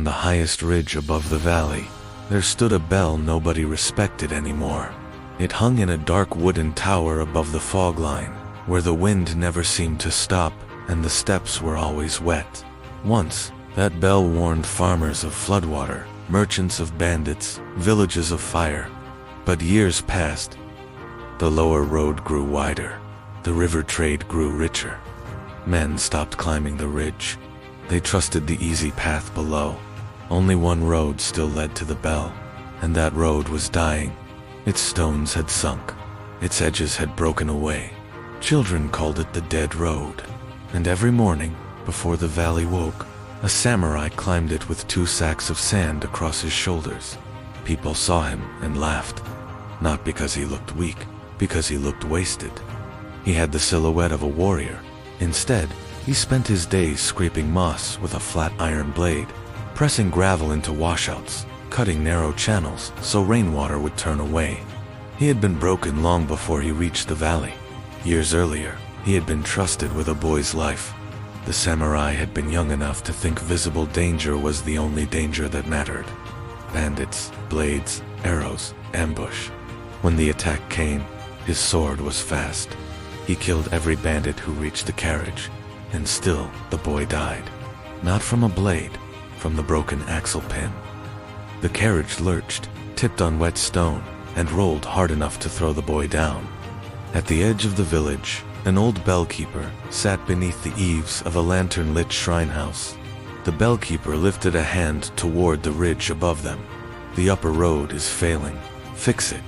On the highest ridge above the valley, there stood a bell nobody respected anymore. It hung in a dark wooden tower above the fog line, where the wind never seemed to stop and the steps were always wet. Once, that bell warned farmers of floodwater, merchants of bandits, villages of fire. But years passed. The lower road grew wider. The river trade grew richer. Men stopped climbing the ridge. They trusted the easy path below. Only one road still led to the bell, and that road was dying. Its stones had sunk. Its edges had broken away. Children called it the dead road. And every morning, before the valley woke, a samurai climbed it with 2 sacks of sand across his shoulders. People saw him and laughed. Not because he looked weak, because he looked wasted. He had the silhouette of a warrior. Instead, he spent his days scraping moss with a flat iron blade, pressing gravel into washouts, cutting narrow channels so rainwater would turn away. He had been broken long before he reached the valley. Years earlier, he had been trusted with a boy's life. The samurai had been young enough to think visible danger was the only danger that mattered. Bandits, blades, arrows, ambush. When the attack came, his sword was fast. He killed every bandit who reached the carriage, and still the boy died. Not from a blade, from the broken axle pin. The carriage lurched, tipped on wet stone, and rolled hard enough to throw the boy down. At the edge of the village, an old bellkeeper sat beneath the eaves of a lantern-lit shrine house. The bellkeeper lifted a hand toward the ridge above them. The upper road is failing. Fix it.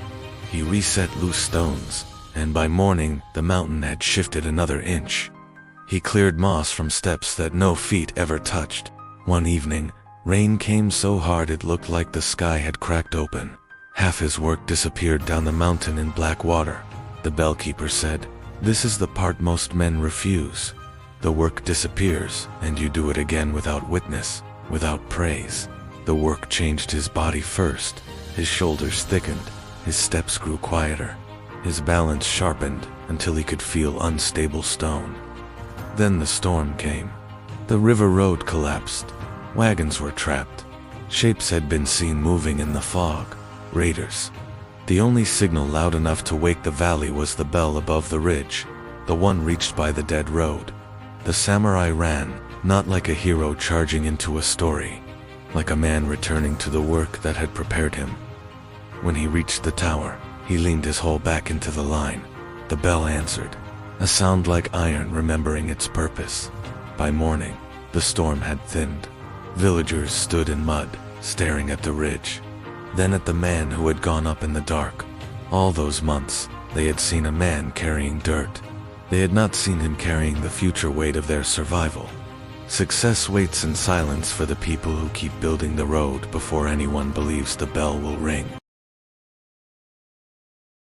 He reset loose stones, and by morning the mountain had shifted another inch. He cleared moss from steps that no feet ever touched. One evening, rain came so hard it looked like the sky had cracked open. Half his work disappeared down the mountain in black water. The bellkeeper said, "This is the part most men refuse. The work disappears, and you do it again without witness, without praise." The work changed his body first. His shoulders thickened. His steps grew quieter. His balance sharpened until he could feel unstable stone. Then the storm came. The river road collapsed. Wagons were trapped. Shapes had been seen moving in the fog. Raiders. The only signal loud enough to wake the valley was the bell above the ridge, the one reached by the dead road. The samurai ran, not like a hero charging into a story, like a man returning to the work that had prepared him. When he reached the tower, he leaned his whole back into the line. The bell answered, a sound like iron remembering its purpose. By morning, the storm had thinned. Villagers stood in mud, staring at the ridge. Then at the man who had gone up in the dark. All those months, they had seen a man carrying dirt. They had not seen him carrying the future weight of their survival. Success waits in silence for the people who keep building the road before anyone believes the bell will ring.